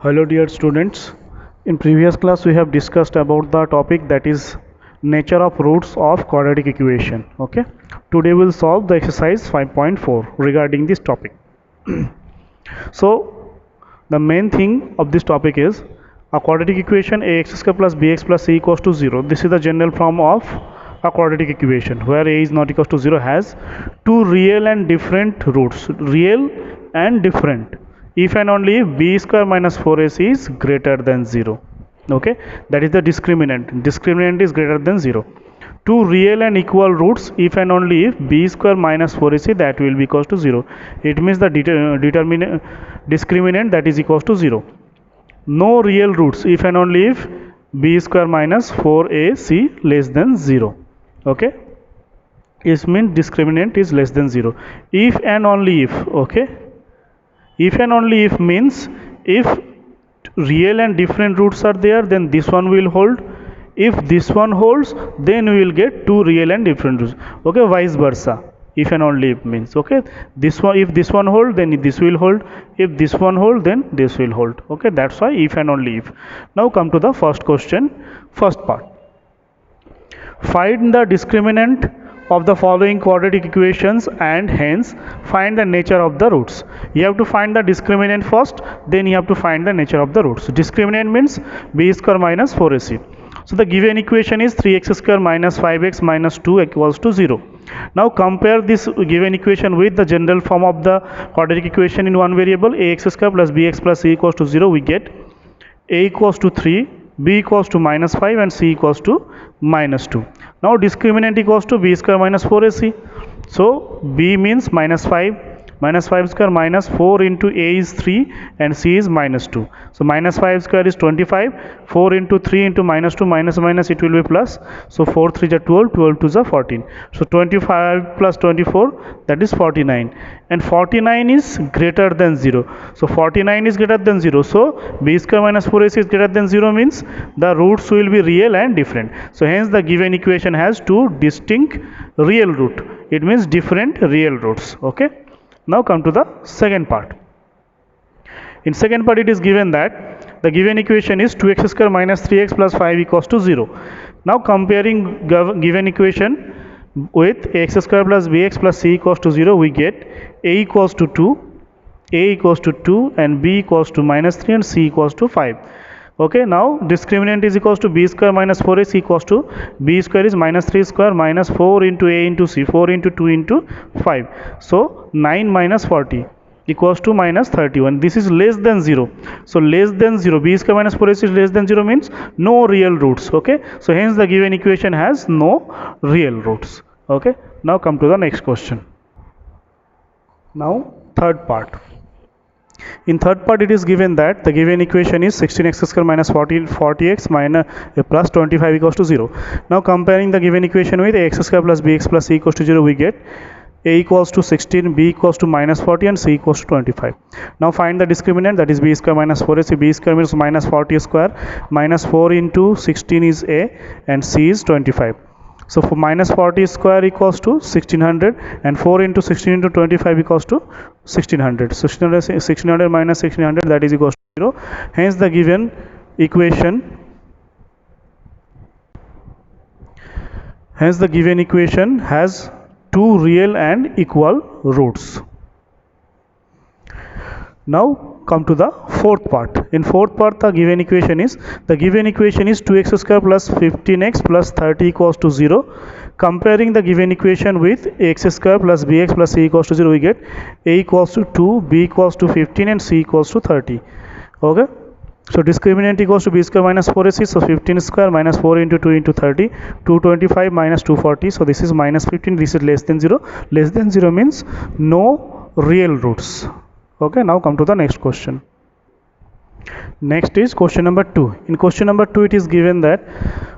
Hello dear students. In previous class we have discussed about the topic that is nature of roots of quadratic equation. Okay. Today we'll solve the exercise 5.4 regarding this topic. So the main thing of this topic is a quadratic equation ax square plus bx plus c equals to 0. This is the general form of a quadratic equation where a is not equals to 0 has two real and different roots. Real and different if and only if b square minus 4ac is greater than 0. Okay, that is the discriminant is greater than 0. Two real and equal roots if and only if b square minus 4ac that will be equals to 0. It means the discriminant that is equals to 0. No real roots if and only if b square minus 4ac less than 0. Okay, it means discriminant is less than 0 if and only if. Okay, if and only if means if real and different roots are there, then this one will hold. If this one holds, then we will get two real and different roots. Okay, vice versa. If and only if means, okay, this one, if this one hold, then this will hold. If this one hold, then this will hold. Okay, that's why if and only if. Now come to the first question, first part. Find the discriminant of the following quadratic equations and hence find the nature of the roots. You have to find the discriminant first, then you have to find the nature of the roots. Discriminant means b square minus 4ac. So the given equation is 3x square minus 5x minus 2 equals to 0. Now compare this given equation with the general form of the quadratic equation in one variable ax square plus bx plus c equals to 0. We get a equals to 3, b equals to minus 5 and c equals to minus 2. Now discriminant equals to b square minus 4ac. So b means minus 5 square minus 4 into a is 3 and c is minus 2. So minus 5 square is 25, 4 into 3 into minus 2 minus it will be plus. So 4 3 is 12, 12 2 is 14. So 25 plus 24, that is 49, and 49 is greater than 0. So 49 is greater than 0. So b square minus 4ac is greater than 0 means the roots will be real and different. So hence the given equation has two distinct real root. It means different real roots. Okay. Now come to the second part. In second part it is given that the given equation is 2x square minus 3x plus 5 equals to 0. Now comparing given equation with x square plus bx plus c equals to 0, we get a equals to 2 and b equals to minus 3 and c equals to 5. Okay, now discriminant is equals to b square minus 4ac equals to b square is minus 3 square minus 4 into a into c, 4 into 2 into 5. So 9 minus 40 equals to minus 31. This is less than 0. So less than 0, b square minus 4ac is less than 0 means no real roots. Okay, so hence the given equation has no real roots. Okay, now come to the next question. Now third part. In third part it is given that the given equation is 16x square minus 40x minus plus 25 equals to 0. Now comparing the given equation with x square plus bx plus c equals to 0, we get a equals to 16, b equals to minus 40 and c equals to 25. Now find the discriminant, that is b square minus 4ac. B square means minus 40 square minus 4 into 16 is a and c is 25. So for minus 40 square equals to 1600 and 4 into 16 into 25 equals to 1600. 1600 minus 1600, that is equals to 0. Hence the given equation has two real and equal roots. Now come to the fourth part. In fourth part the given equation is 2x square plus 15x plus 30 equals to 0. Comparing the given equation with x square plus bx plus c equals to 0, we get a equals to 2, b equals to 15 and c equals to 30. Okay, so discriminant equals to b square minus 4ac. So 15 square minus 4 into 2 into 30, 225 minus 240. So this is minus 15. This is less than 0. Less than 0 means no real roots. Okay, now come to the next question. Next is question number 2. In question number 2 it is given that,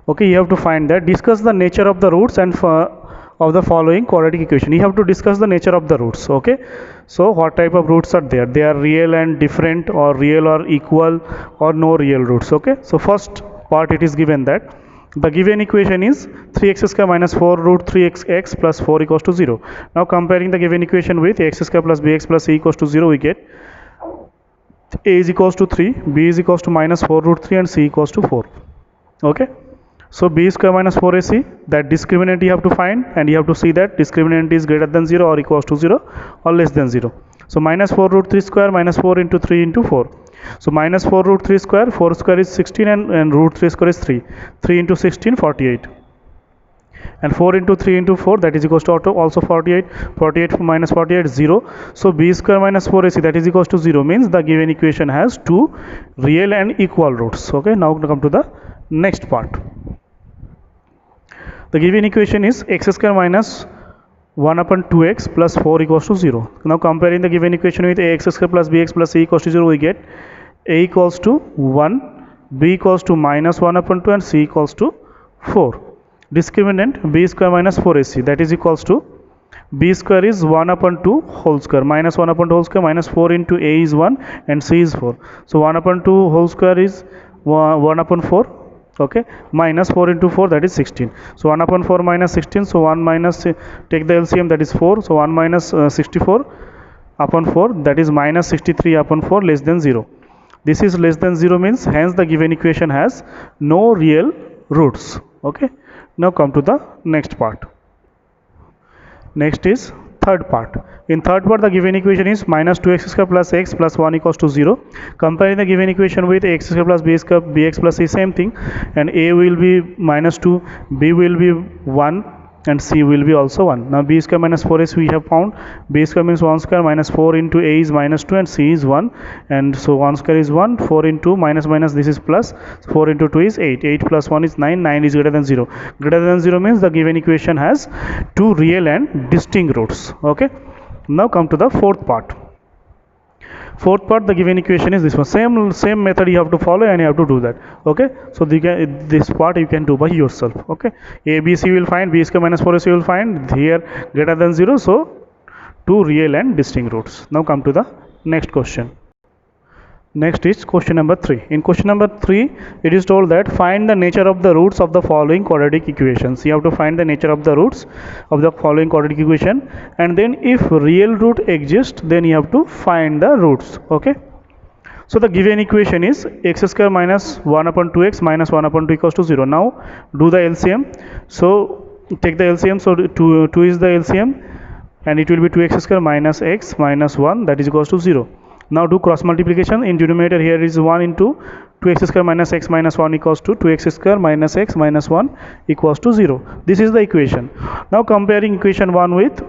okay, you have to find that discuss the nature of the roots and of the following quadratic equation. You have to discuss the nature of the roots. Okay, so what type of roots are there? They are real and different, or real or equal, or no real roots. Okay, so first part it is given that the given equation is 3x square minus 4 root 3x plus 4 equals to 0. Now comparing the given equation with x square plus bx plus c equals to 0, we get A is equals to 3, B is equals to minus 4 root 3 and C equals to 4. Okay, so B square minus 4AC, that discriminant you have to find, and you have to see that discriminant is greater than 0 or equals to 0 or less than 0. So minus 4 root 3 square minus 4 into 3 into 4. So minus 4 root 3 square, 4 square is 16 and root 3 square is 3. 3 into 16, 48. And 4 into 3 into 4, that is equals to also 48. 48 minus 48 is 0. So B square minus 4AC, that is equals to 0, means the given equation has two real and equal roots. Okay, now come to the next part. The given equation is x square minus 1 upon 2x plus 4 equals to 0. Now comparing the given equation with ax square plus bx plus c equals to 0, we get a equals to 1, b equals to minus 1 upon 2 and c equals to 4. Discriminant b square minus 4ac, that is equals to b square is 1 upon 2 whole square minus 1 upon 2 whole square minus 4 into a is 1 and c is 4. So 1 upon 2 whole square is 1 upon 4. Okay, minus 4 into 4, that is 16. So 1 upon 4 minus 16, so 1 minus, take the LCM, that is 4. So 1 minus 64 upon 4, that is minus 63 upon 4, less than 0. This is less than 0, means hence the given equation has no real roots. Okay, now come to the next part. Next is third part. In third part, the given equation is minus 2x square plus x plus 1 equals to 0. Comparing the given equation with x square plus b square, bx plus c, same thing, and a will be minus 2, b will be 1 and c will be also 1. Now b square minus 4ac we have found. B square means 1 square minus 4 into a is minus 2 and c is 1, and so 1 square is 1, 4 into minus minus, this is plus, 4 into 2 is 8, 8 plus 1 is 9, 9 is greater than 0. Greater than 0 means the given equation has two real and distinct roots. Okay, now come to the fourth part. Fourth part, the given equation is this one. Same method you have to follow and you have to do that. Okay, so this part you can do by yourself. Okay, a b c will find, b square minus 4ac will find, here greater than 0, so two real and distinct roots. Now come to the next question. Next is question number 3. In question number 3, it is told that find the nature of the roots of the following quadratic equations. You have to find the nature of the roots of the following quadratic equation, and then if real root exists, then you have to find the roots. Okay, so the given equation is x square minus 1 upon 2x minus 1 upon 2 equals to 0. Now do the LCM. So take the LCM. So 2 is the LCM, and it will be 2x square minus x minus 1, that is equals to 0. Now do cross multiplication. In denominator here is 1 into 2x square minus x minus 1 equals to 2x square minus x minus 1 equals to 0. This is the equation. Now comparing equation 1 with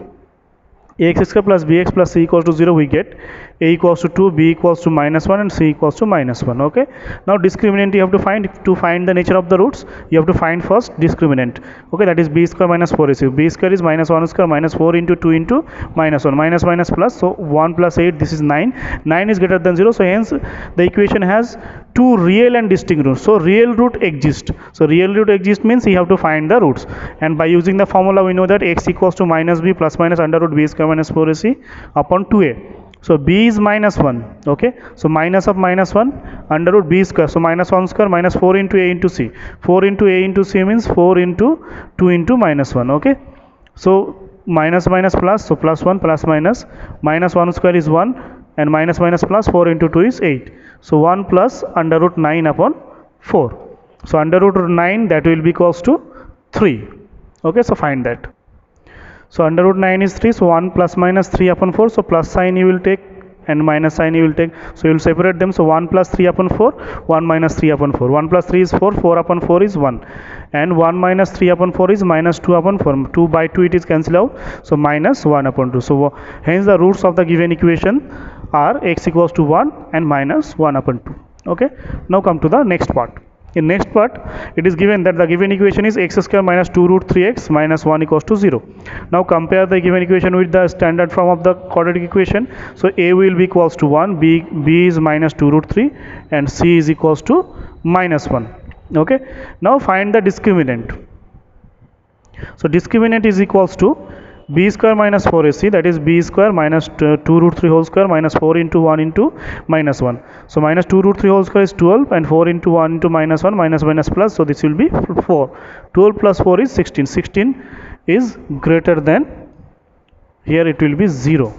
ax square plus bx plus c equals to 0, we get a equals to 2, b equals to minus 1 and c equals to minus 1. Okay, now discriminant you have to find. To find the nature of the roots, you have to find first discriminant. Okay, that is b square minus 4ac. B square is minus 1 square minus 4 into 2 into minus 1, minus minus plus, so 1 plus 8, this is 9. 9 is greater than 0, so hence the equation has two real and distinct roots. So real root exists. So real root exists means you have to find the roots, and by using the formula we know that x equals to minus b plus minus under root b square minus 4ac upon 2a. So b is minus 1. Okay, so minus of minus 1 under root b square, so minus 1 square minus 4 into a into c. 4 into a into c means 4 into 2 into minus 1. Okay, so minus minus plus, so plus 1 plus minus, minus 1 square is 1 and minus minus plus 4 into 2 is 8. So 1 plus under root 9 upon 4. So under root 9, that will be equals to 3. Okay, so find that. So under root 9 is 3, so 1 plus minus 3 upon 4, so plus sign you will take and minus sign you will take, so you will separate them. So 1 plus 3 upon 4, 1 minus 3 upon 4. 1 plus 3 is 4, 4 upon 4 is 1, and 1 minus 3 upon 4 is minus 2 upon 4. 2 by 2 it is cancelled out, so minus 1 upon 2. So hence the roots of the given equation are x equals to 1 and minus 1 upon 2. Okay, now come to the next part. In next part, it is given that the given equation is x square minus 2 root 3x minus 1 equals to 0. Now compare the given equation with the standard form of the quadratic equation. So a will be equals to 1, b is minus 2 root 3, and c is equals to minus 1. Okay, now find the discriminant. So discriminant is equals to b square minus 4ac, that is b square minus 2 root 3 whole square minus 4 into 1 into minus 1. So minus 2 root 3 whole square is 12, and 4 into 1 into minus 1, minus minus plus, so this will be 4. 12 plus 4 is 16. 16 is greater than, here it will be 0.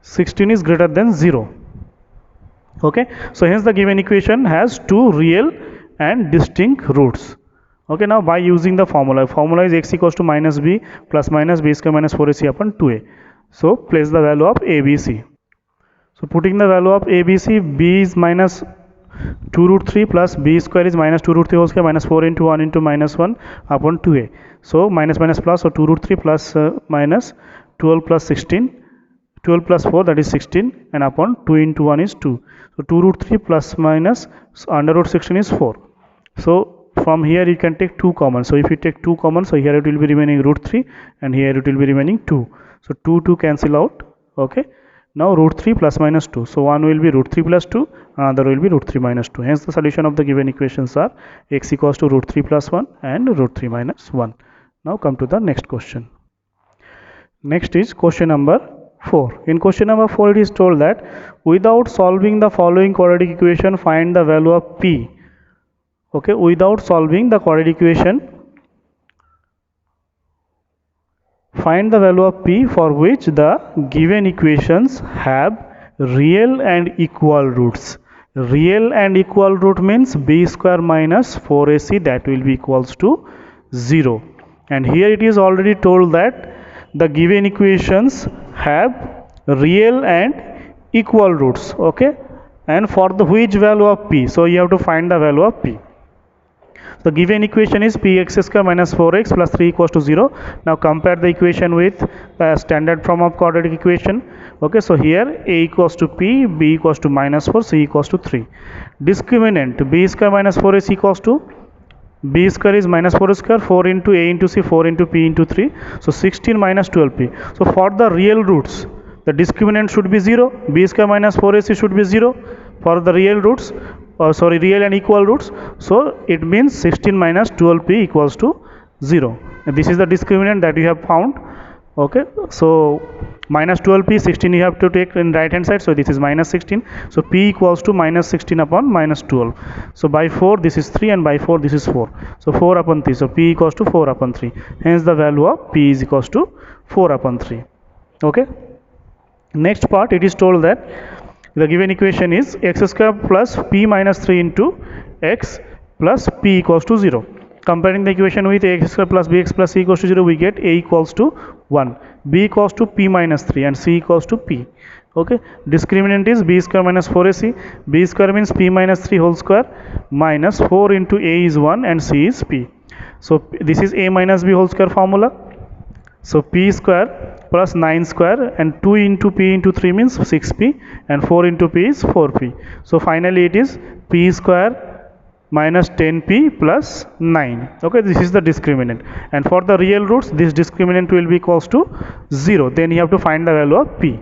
16 is greater than 0. Okay, so hence the given equation has two real and distinct roots. Okay, now by using the formula is x equals to minus b plus minus b square minus 4ac upon 2a. So place the value of a, b, c. So putting the value of a, b, c, b is minus 2 root 3 plus b square is minus 2 root 3 whole square minus 4 into 1 into minus 1 upon 2a. So minus minus plus, so 2 root 3 plus minus 12 plus 16, 12 plus 4, that is 16, and upon 2 into 1 is 2. So 2 root 3 plus minus under root 16 is 4. So from here you can take 2 common. So if you take 2 common, so here it will be remaining root 3 and here it will be remaining 2. So 2 cancel out. Okay, now root 3 plus minus 2. So one will be root 3 plus 2, another will be root 3 minus 2. Hence the solution of the given equations are x equals to root 3 plus 1 and root 3 minus 1. Now come to the next question. Next is question number 4. In question number 4 it is told that without solving the following quadratic equation, find the value of p. Okay, without solving the quadratic equation, find the value of p for which the given equations have real and equal roots. Real and equal root means b square minus 4ac, that will be equals to 0. And here it is already told that the given equations have real and equal roots. Okay, and for the which value of p, so you have to find the value of p. The given equation is px square minus 4x plus 3 equals to 0. Now compare the equation with the standard form of quadratic equation. Okay, so here a equals to p, b equals to minus 4, c equals to 3. Discriminant b square minus 4ac equals to b square is minus 4 square, 4 into a into c, 4 into p into 3. So 16 minus 12p. So for the real roots, the discriminant should be 0. b square minus 4ac should be 0 for the real roots. Real and equal roots. So it means 16 minus 12p equals to 0. And this is the discriminant that you have found. Okay, so minus 12p, 16 you have to take in right hand side, so this is minus 16. So p equals to minus 16 upon minus 12. So by 4 this is 3 and by 4 this is 4. So 4 upon 3. So p equals to 4 upon 3. Hence the value of p is equals to 4 upon 3. Okay. Next part, it is told that the given equation is x square plus p minus 3 into x plus p equals to 0. Comparing the equation with x square plus bx plus c equals to 0, we get a equals to 1, b equals to p minus 3 and c equals to p. Okay, discriminant is b square minus 4ac. b square means p minus 3 whole square minus 4 into a is 1 and c is p. So this is a minus b whole square formula. So p square plus 9 square and 2 into p into 3 means 6p and 4 into p is 4p. So finally it is p square minus 10p plus 9. Okay, this is the discriminant. And for the real roots, this discriminant will be equals to 0. Then you have to find the value of p.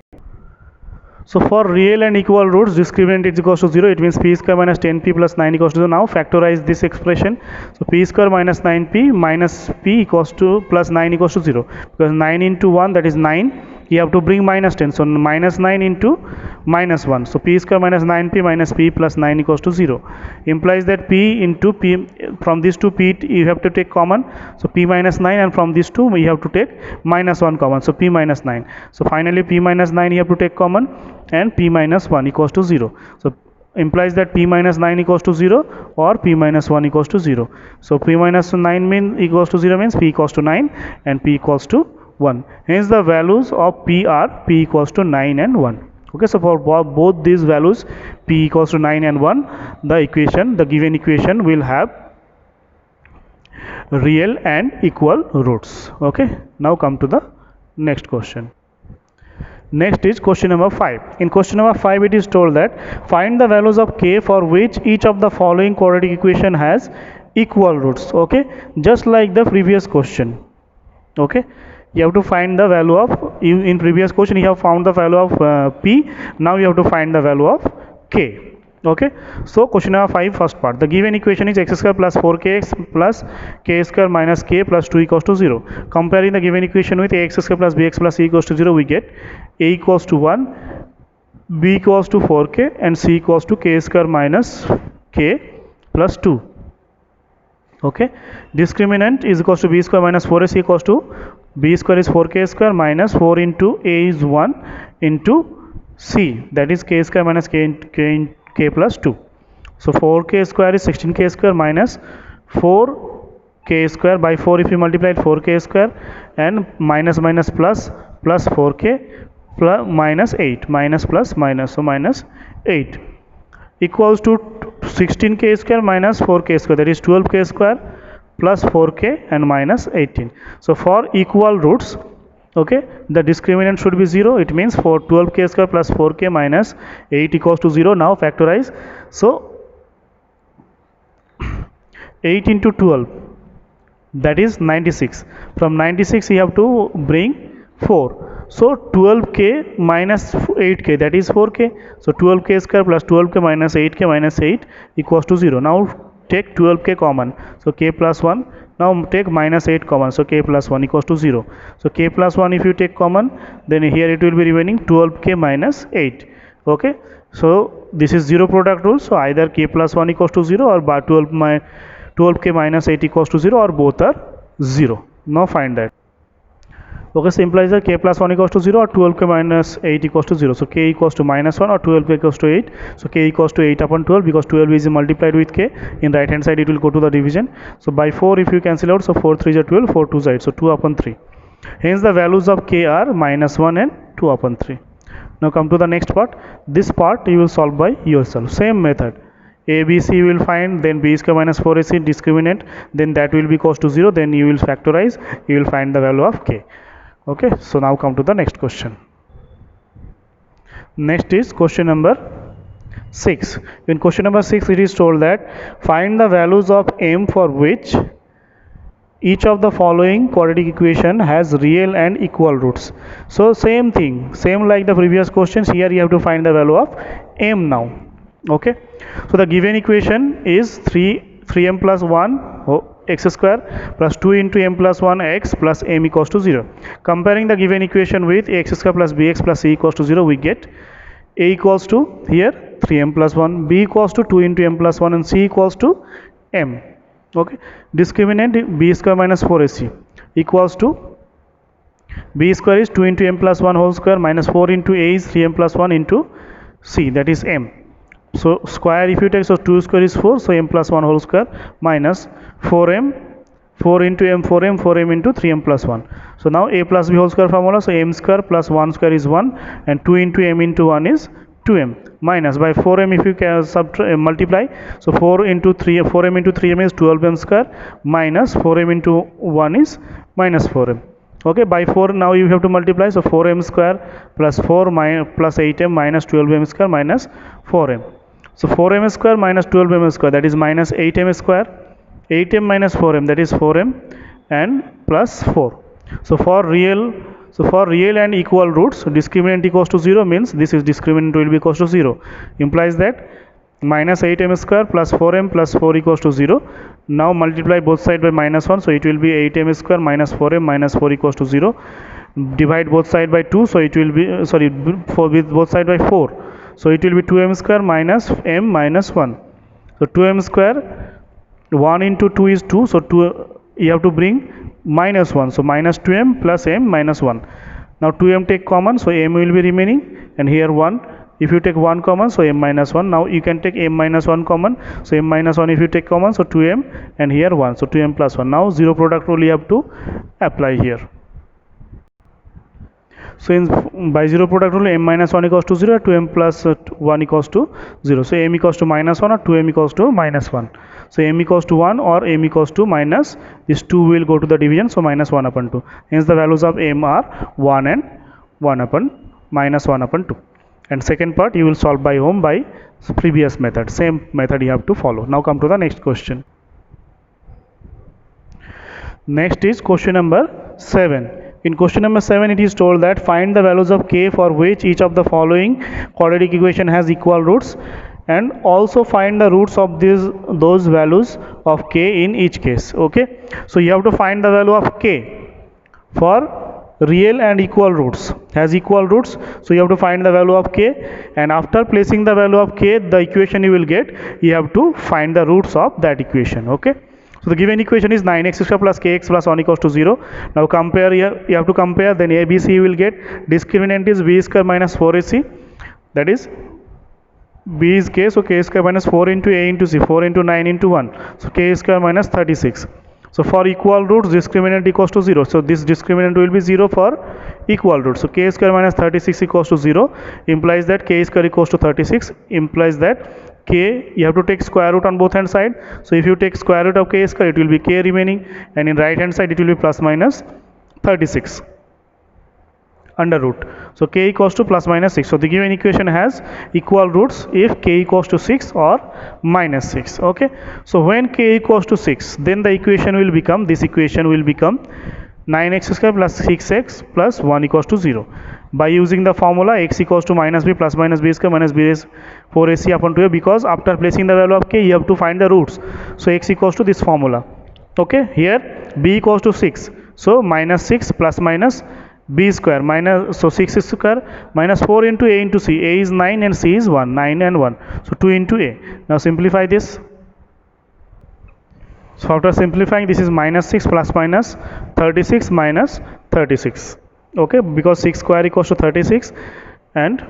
So for real and equal roots, discriminant is equals to 0. It means p square minus 10p plus 9 equals to 0. Now factorize this expression. So p square minus 9p minus p equals to plus 9 equals to 0. Because 9 into 1, that is 9. You have to bring minus 10. So minus 9 into minus 1. So p square minus 9p minus p plus 9 equals to 0. Implies that p into p, from these two p you have to take common. So p minus 9, and from these two you have to take minus 1 common. So p minus 9. So finally p minus 9 you have to take common and p minus 1 equals to 0. So implies that p minus 9 equals to 0 or p minus 1 equals to 0. So p minus 9 equals to 0 means p equals to 9 and p equals to 1. Hence the values of p are p equals to 9 and 1. Okay, so for both these values p equals to 9 and 1, the given equation will have real and equal roots. Okay, now come to the next question. Next is question number 5. In question number 5 it is told that find the values of k for which each of the following quadratic equation has equal roots. Okay, just like the previous question. Okay, you have to find the value of, in previous question you have found the value of p. Now you have to find the value of k. Okay, so question number 5, first part. The given equation is x square plus 4kx plus k square minus k plus 2 equals to 0. Comparing the given equation with ax square plus bx plus c equals to 0, we get a equals to 1, b equals to 4k and c equals to k square minus k plus 2. Okay, discriminant is equals to b square minus 4ac equals to b square is 4k square minus 4 into a is 1 into C, that is k square minus k plus 2. So 4k square is 16k square minus 4k square. By 4 if you multiply it, 4k square, and minus minus plus 4k plus minus 8, minus plus minus, so minus 8 equals to 16k square minus 4k square, that is 12k square plus 4k and minus 18. So for equal roots, okay, the discriminant should be 0. It means for 12k square plus 4k minus 8 equals to 0. Now factorize. So 8 into 12, that is 96. From 96 you have to bring 4. So 12k minus 8k, that is 4k. So 12k square plus 12k minus 8 equals to 0. Now take 12k common, so k plus 1. Now take minus 8 common, so k plus 1 equals to 0. So k plus 1 if you take common, then here it will be remaining 12k minus 8. Okay, so this is zero product rule. So either k plus 1 equals to 0 or 12k minus 8 equals to 0, or both are 0. Now find that. Okay, so implies that k plus 1 equals to 0 or 12k minus 8 equals to 0. So k equals to minus 1 or 12k equals to 8. So k equals to 8 upon 12, because 12 is multiplied with k. In right hand side it will go to the division. So by 4 if you cancel out, so 4 3 is 12, 4 2 is 8. So 2 upon 3. Hence the values of k are minus 1 and 2 upon 3. Now come to the next part. This part you will solve by yourself. Same method. A, B, C you will find, then B square minus 4AC discriminant, then that will be equals to 0, then you will factorize, you will find the value of k. Okay, so now come to the next question. Next is question number 6. In question number 6 it is told that find the values of m for which each of the following quadratic equation has real and equal roots. So same thing, same like the previous questions, here you have to find the value of m now. Okay, so the given equation is 3m plus 1 x square plus 2 into m plus 1 x plus m equals to 0. Comparing the given equation with x square plus bx plus c equals to 0, we get a equals to here 3m plus 1, b equals to 2 into m plus 1, and c equals to m. Okay, discriminant b square minus 4ac equals to b square is 2 into m plus 1 whole square minus 4 into a is 3m plus 1 into c, that is m. So square if you take, so 2 square is 4, so m plus 1 whole square minus 4m, 4 into m, 4m, 4m into 3m plus 1. So now a plus b whole square formula, so m square plus 1 square is 1, and 2 into m into 1 is 2m, minus by 4m if you can multiply, so 4 into 3, 4m into 3m is 12m square, minus 4m into 1 is minus 4m. Okay, by 4 now you have to multiply, so 4m square plus 4 plus 8m minus 12m square minus 4m. So 4m square minus 12m square, that is minus 8m square, 8m minus 4m, that is 4m, and plus 4. So for real and equal roots, discriminant equals to 0 means this is discriminant will be equals to 0. Implies that minus 8m square plus 4m plus 4 equals to 0. Now multiply both sides by minus 1, so it will be 8m square minus 4m minus 4 equals to 0. Divide both sides by 2, so it will be with both sides by 4. So it will be 2m square minus m minus 1. So 2m square, 1 into 2 is 2, so 2 you have to bring minus 1, so minus 2m plus m minus 1. Now 2m take common, so m will be remaining, and here 1. If you take 1 common, so m minus 1. Now you can take m minus 1 common, so m minus 1 if you take common, so 2m, and here 1, so 2m plus 1. Now zero product rule you have to apply here. So by zero product rule, m minus 1 equals to 0, 2m plus 1 equals to 0. So m equals to minus 1 or 2m equals to minus 1. So m equals to 1 or m equals to minus, this 2 will go to the division, so minus 1 upon 2. Hence the values of m are 1 and 1 upon minus 1 upon 2. And second part you will solve by home by previous method. Same method you have to follow. Now come to the next question. Next is question number 7. In question number 7 it is told that find the values of k for which each of the following quadratic equation has equal roots, and also find the roots of those values of k in each case. Okay, so you have to find the value of k for real and equal roots, has equal roots, so you have to find the value of k, and after placing the value of k, the equation you will get, you have to find the roots of that equation. Okay, so the given equation is 9x square plus kx plus 1 equals to 0. Now compare here, you have to compare, then a, b, c you will get. Discriminant is b square minus 4ac. that is b is k, so k square minus 4 into a into c, 4 into 9 into 1, so k square minus 36. So for equal roots, discriminant equals to 0, so this discriminant will be 0 for equal roots. So k square minus 36 equals to 0 implies that k square equals to 36, implies that k, you have to take square root on both hand side. So if you take square root of k square, it will be k remaining, and in right hand side it will be plus minus 36 under root. So k equals to plus minus 6. So the given equation has equal roots if k equals to 6 or minus 6. Okay, so when k equals to 6, then the equation will become, this equation will become 9x square plus 6x plus 1 equals to 0. By using the formula x equals to minus b plus minus b square minus b is 4ac upon 2a, because after placing the value of k you have to find the roots. So x equals to this formula. Okay, here b equals to 6, so minus 6 plus minus b square minus, so 6 square minus 4 into a into c, a is 9 and c is 1, 9 and 1, so 2 into a. Now simplify this. So after simplifying, this is minus 6 plus minus 36 minus 36. Okay, because 6 square equals to 36, and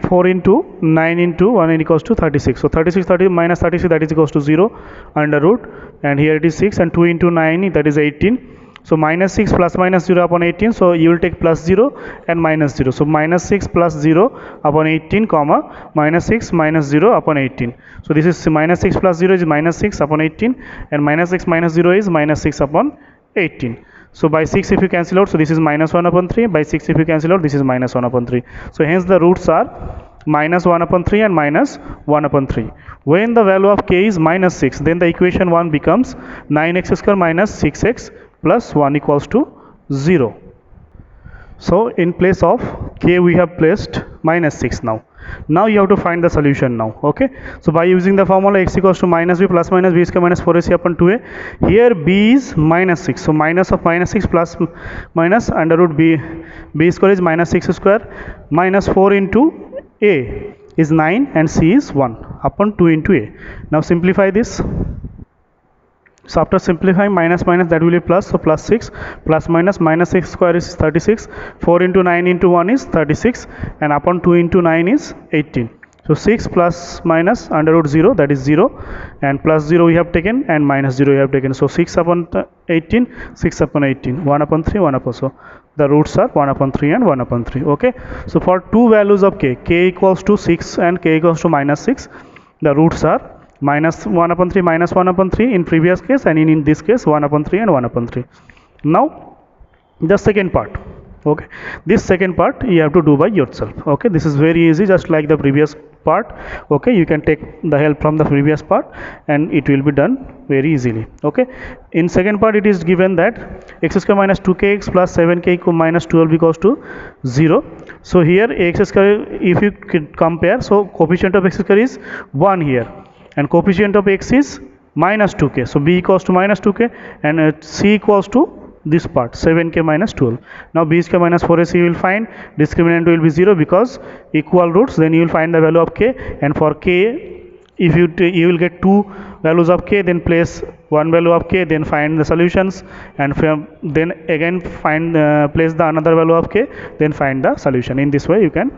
4 into 9 into 1 equals to 36. So 36 30 minus 36, that is equals to 0 under root, and here it is 6, and 2 into 9, that is 18. So minus 6 plus minus 0 upon 18, so you will take plus 0 and minus 0. So minus 6 plus 0 upon 18 comma minus 6 minus 0 upon 18. So this is minus 6 plus 0 is minus 6 upon 18, and minus 6 minus 0 is minus 6 upon 18. So by 6 if you cancel out, so this is minus 1 upon 3. By 6 if you cancel out, this is minus 1 upon 3. So hence the roots are minus 1 upon 3 and minus 1 upon 3. When the value of k is minus 6, then the equation 1 becomes 9x square minus 6x plus 1 equals to 0. So in place of k we have placed minus 6 now. Now you have to find the solution now. Okay, so by using the formula x equals to minus b plus minus b square minus 4ac upon 2a, here b is minus 6, so minus of minus 6 plus minus under root b square is minus 6 square minus 4 into a is 9 and c is 1 upon 2 into a. Now simplify this. So after simplifying, minus minus, that will be plus, so plus 6 plus minus 6 square is 36, 4 into 9 into 1 is 36, and upon 2 into 9 is 18. So 6 plus minus under root 0, that is 0, and plus 0 we have taken, and minus 0 we have taken. So 6 upon 18, 6 upon 18, 1 upon 3, 1 upon, so the roots are 1 upon 3 and 1 upon 3. Okay, so for two values of k equals to 6 and k equals to minus 6, the roots are minus 1 upon 3 minus 1 upon 3 in previous case, and in this case 1 upon 3 and 1 upon 3. Now the second part. Okay, this second part you have to do by yourself. Okay, this is very easy, just like the previous part. Okay, you can take the help from the previous part and it will be done very easily. Okay, in second part it is given that x square minus 2kx plus 7k minus 12 equals to 0. So here x square, if you compare, so coefficient of x square is 1 here, and coefficient of x is minus 2k, so b equals to minus 2k, and c equals to this part 7k minus 12. Now b square minus 4ac you will find, discriminant will be 0 because equal roots, then you will find the value of k, and for k if you will get two values of k, then place one value of k, then find the solutions, and then again find place the another value of k, then find the solution. In this way you can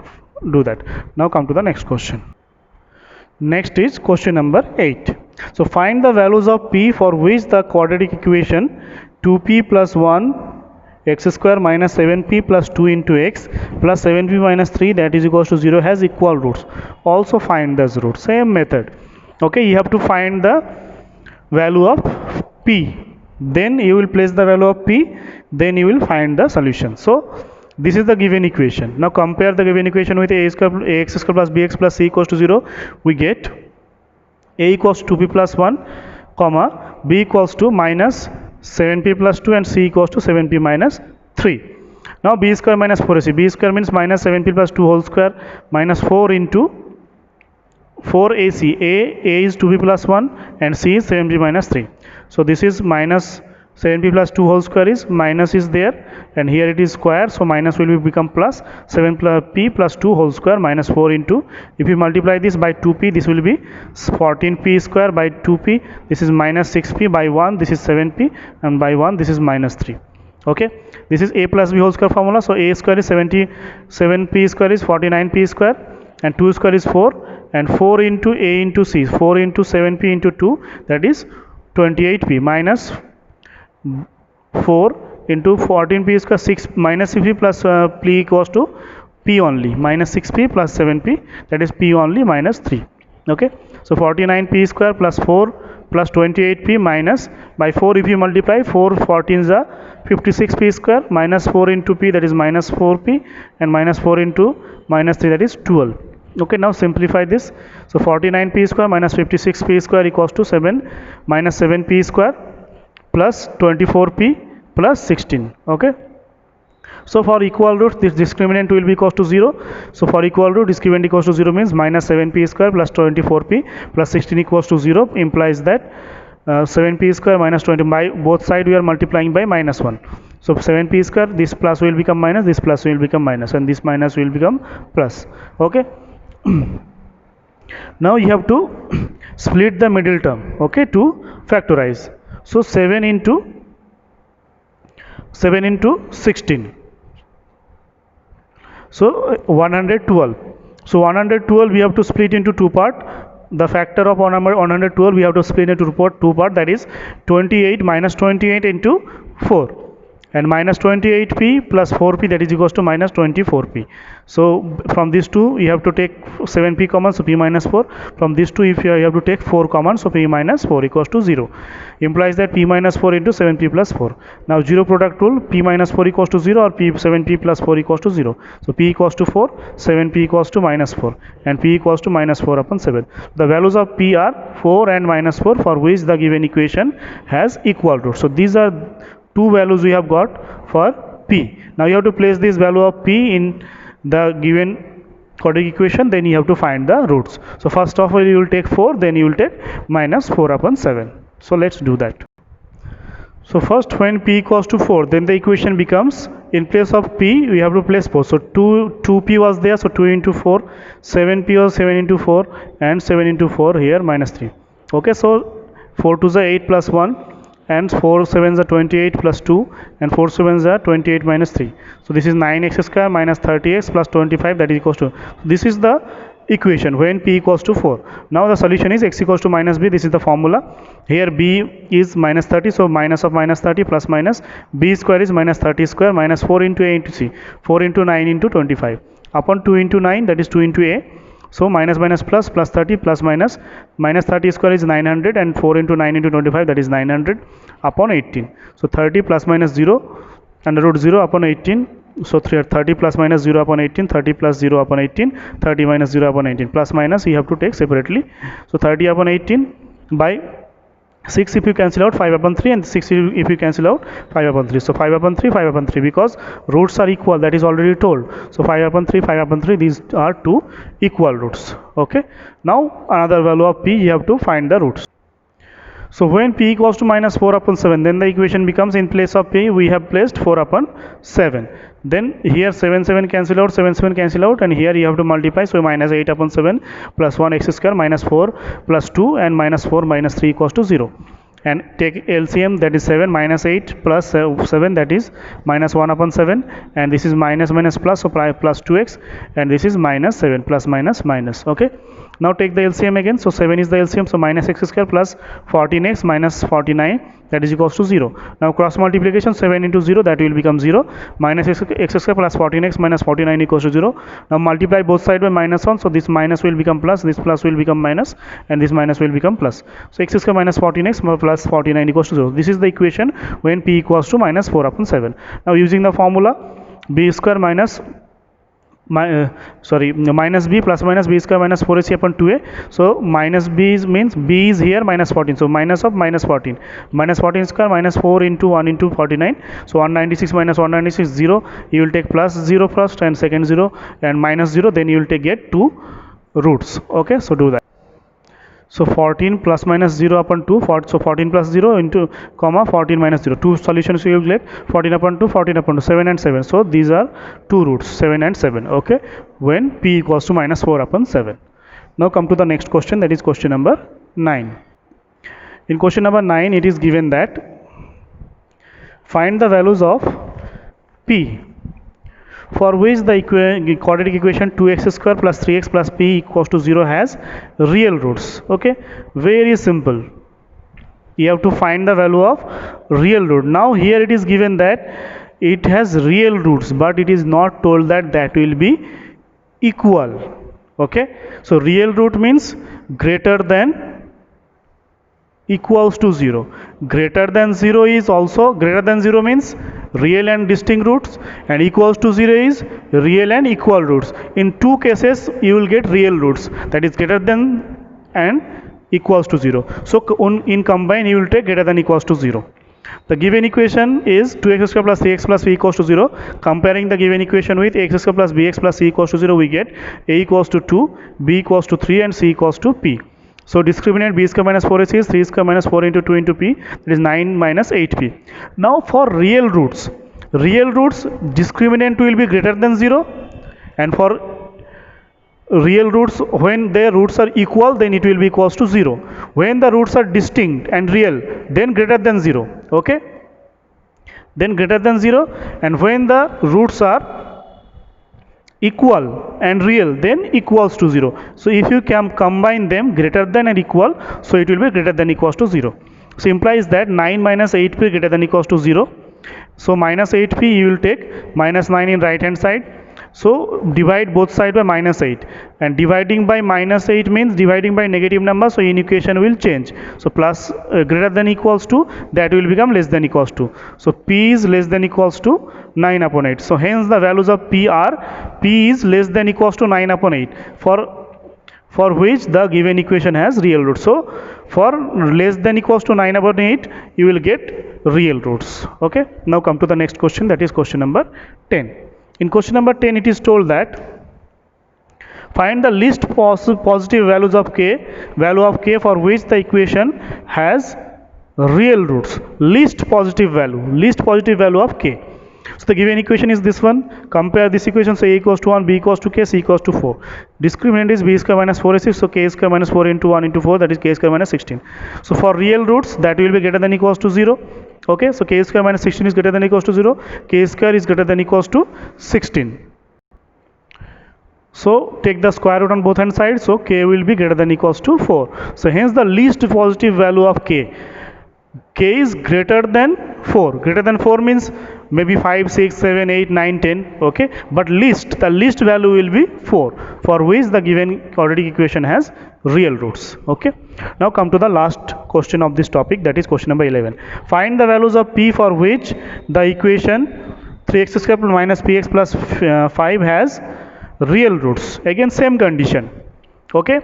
do that. Now come to the next question. Next is question number 8. So find the values of p for which the quadratic equation 2p plus 1 x square minus 7p plus 2 into x plus 7p minus 3, that is equals to 0, has equal roots. Also find those roots. Same method. Okay, you have to find the value of p, then you will place the value of p, then you will find the solution. So this is the given equation. Now compare the given equation with ax square plus bx plus c equals to 0. We get a equals to 2p plus 1 comma b equals to minus 7p plus 2 and c equals to 7p minus 3. Now b square minus 4ac, b square means minus 7p plus 2 whole square minus 4 into 4ac, a is 2p plus 1 and c is 7p minus 3. So this is minus 7p plus 2 whole square is minus is there, and here it is square, so minus will become plus 7p plus 2 whole square minus 4 into, if you multiply this by 2p, this will be 14p square by 2p, this is minus 6p by 1, this is 7p, and by 1 this is minus 3. Okay, This is a plus b whole square formula. So a square is 77p square is 49p square, and 2 square is 4, and 4 into a into c, 4 into 7p into 2, that is 28p, minus 4 into 14p square 6 minus 6p plus p equals to p only, minus 6p plus 7p, that is p only minus 3. Okay, so 49p square plus 4 plus 28p minus by 4, if you multiply 4 14s are 56p square, minus 4 into p, that is minus 4p, and minus 4 into minus 3, that is 12. Okay, now simplify this. So 49p square minus 56p square equals to 7 minus 7p square plus 24p plus 16. Okay, so for equal roots, this discriminant will be equals to 0. So for equal root, discriminant equals to 0 means minus 7p square plus 24p plus 16 equals to 0, implies that 7p square minus 20, by both side we are multiplying by minus 1. So 7p square, this plus will become minus, this plus will become minus, and this minus will become plus. Okay. Now you have to split the middle term, okay, to factorize. So 7 into 16. So 112. So 112 we have to split into two part. The factor of 112 we have to split into two part, that is 28 minus 28 into 4, and minus 28p plus 4p, that is equals to minus 24p. So from these two you have to take 7p common, so p minus 4. From these two, if you have to take 4 common, so p minus 4 equals to 0, implies that p minus 4 into 7p plus 4. Now zero product rule, p minus 4 equals to 0 or p 7p plus 4 equals to 0. So p equals to 4, 7p equals to minus 4, and p equals to minus 4 upon 7. The values of p are 4 and minus 4, for which the given equation has equal roots. So these are two values we have got for p. Now you have to place this value of p in the given quadratic equation, then you have to find the roots. So first of all you will take 4, then you will take minus 4 upon 7. So let's do that. So first, when p equals to 4, then the equation becomes, in place of p we have to place 4. So 2p was there, so 2 into 4, 7p was 7 into 4, and 7 into 4 here minus 3. Okay, so 4 to the 8 plus 1, and 4 7s are 28 plus 2, and 4 7s are 28 minus 3. So this is 9x square minus 30x plus 25, that is equals to, this is the equation when p equals to 4. Now the solution is x equals to minus b. This is the formula. Here b is minus 30, so minus of minus 30 plus minus b square is minus 30 square minus 4 into a into c, 4 into 9 into 25 upon 2 into 9, that is 2 into a. So minus minus plus, plus 30 plus minus, minus 30 square is 900, and 4 into 9 into 25, that is 900 upon 18. So 30 plus minus 0 under root 0 upon 18. So 30 plus minus 0 upon 18, 30 plus 0 upon 18, 30 minus 0 upon 18. Plus minus you have to take separately. So 30 upon 18 by 6 if you cancel out, 5 upon 3, and 6 if you cancel out, 5 upon 3. So 5 upon 3, 5 upon 3, because roots are equal, that is already told. So 5 upon 3, 5 upon 3, these are two equal roots. Okay. Now another value of p, you have to find the roots. So when p equals to minus 4 upon 7, then the equation becomes, in place of p we have placed 4 upon 7. Then here 7 7 cancel out, 7 7 cancel out, and here you have to multiply. So minus 8 upon 7 plus 1 x square minus 4 plus 2, and minus 4 minus 3 equals to 0. And take LCM, that is 7 minus 8 plus 7, that is minus 1 upon 7, and this is minus minus plus, so plus 2x, and this is minus 7 plus minus minus. Okay. Now take the LCM again. So 7 is the LCM, so minus x square plus 14x minus 49, that is equals to 0. Now cross multiplication, 7 into 0, that will become 0, minus x square plus 14x minus 49 equals to 0. Now multiply both sides by minus 1, so this minus will become plus, this plus will become minus, and this minus will become plus. So x square minus 14x plus 49 equals to 0. This is the equation when p equals to minus 4 upon 7. Now using the formula, b square minus minus b plus minus b square minus 4ac upon 2a. So minus b means b is here minus 14, so minus of minus 14, minus 14 square minus 4 into 1 into 49. So 196 minus 196, 0. You will take plus 0 first, and second 0, and minus 0, then you will take get two roots. Okay, so do that. So 14 plus minus 0 upon 2, so 14 plus 0 into comma 14 minus 0. Two solutions you will get, 14 upon 2, 14 upon 2, 7 and 7. So these are two roots, 7 and 7. Okay, when p equals to minus 4 upon 7. Now come to the next question, that is question number 9. In question number 9, it is given that find the values of P, for which the quadratic equation 2x square plus 3x plus p equals to 0 has real roots. Okay, very simple. You have to find the value of real root. Now here it is given that it has real roots, but it is not told that that will be equal. Okay, so real root means greater than equals to 0. Greater than 0 is also, greater than 0 means real and distinct roots, and equals to 0 is real and equal roots. In two cases you will get real roots, that is greater than and equals to 0. So in combine you will take greater than equals to 0. The given equation is 2x square plus 3x plus p equals to 0. Comparing the given equation with x square plus bx plus c equals to 0, we get a equals to 2, b equals to 3 and c equals to p. So discriminant b square minus 4ac is 3 square minus 4 into 2 into p, that is 9 minus 8p. Now for real roots discriminant will be greater than 0, and for real roots, when their roots are equal, then it will be equals to 0. When the roots are distinct and real, then greater than 0. Okay, then greater than 0, and when the roots are equal and real, then equals to 0. So if you can combine them, greater than and equal, so it will be greater than equals to 0. So implies that 9 minus 8p greater than equals to 0. So minus 8p you will take minus 9 in right hand side. So divide both sides by minus 8, and dividing by minus 8 means dividing by negative number, so in equation will change. So plus greater than equals to, that will become less than equals to. So p is less than equals to 9 upon 8. So hence the values of p are, p is less than equals to 9 upon 8 for which the given equation has real roots. So for less than equals to 9 upon 8 you will get real roots. Okay, now come to the next question, that is question number 10. In question number 10 it is told that find the least positive values of k for which the equation has real roots. Least positive value of k. So the given equation is this one. Compare this equation. So a equals to 1, b equals to k, c equals to 4. Discriminant is b square minus 4ac, so k square minus 4 into 1 into 4, that is k square minus 16. So for real roots, that will be greater than equals to 0. Okay, so k square minus 16 is greater than equals to 0. K square is greater than equals to 16. So take the square root on both hand sides, so k will be greater than equals to 4. So hence the least positive value of k is greater than 4. Greater than 4 means maybe 5, 6, 7, 8, 9, 10. Okay, but the least value will be 4, for which the given quadratic equation has real roots. Okay, now come to the last question of this topic, that is question number 11. Find the values of p for which the equation 3x square minus px plus 5 has real roots. Again same condition. Okay,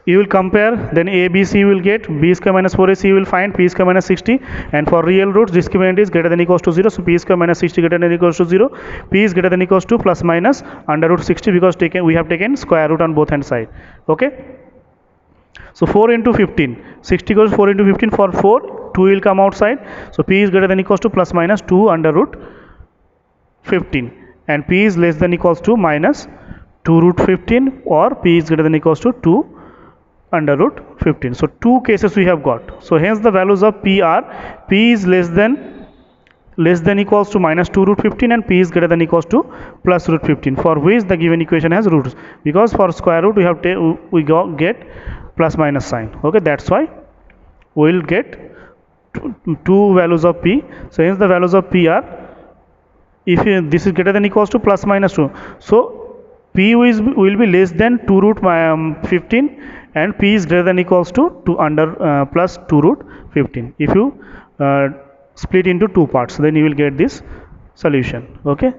you will compare, then a b c will get b square minus 4ac, you will find p square minus 60, and for real roots discriminant is greater than equals to 0, so p square minus 60 greater than equals to 0, p is greater than equals to plus minus under root 60, because we have taken square root on both hand side. Okay, so 4 into 15, 60 goes 4 into 15, for 4 2 will come outside, so p is greater than equals to plus minus 2 under root 15, and p is less than equals to minus 2 root 15, or p is greater than equals to 2 under root 15. So two cases we have got. So hence the values of p are, p is less than equals to minus 2 root 15, and p is greater than equals to plus root 15, for which the given equation has roots, because for square root we get plus minus sign. Okay, that's why we will get two values of p. So hence the values of p are, if this is greater than equals to plus minus 2, so p will be less than 2 root 15, and p is greater than equals to 2 under plus 2 root 15. If you split into two parts, then you will get this solution. Okay,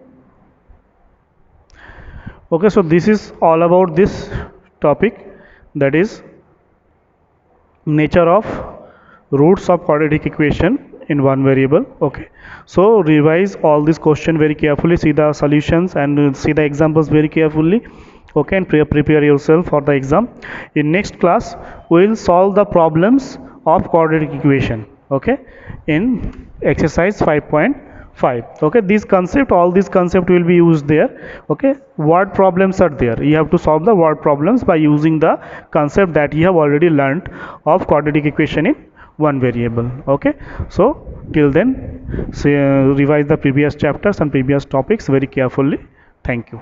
so this is all about this topic, that is nature of roots of quadratic equation in one variable. Okay, so revise all this question very carefully, see the solutions and see the examples very carefully. Okay, and prepare yourself for the exam. In next class we will solve the problems of quadratic equation. Okay, in exercise 5.5. okay, all these concept will be used there. Okay, word problems are there, you have to solve the word problems by using the concept that you have already learned of quadratic equation in one variable. Okay, so till then, revise the previous chapters and previous topics very carefully. Thank you.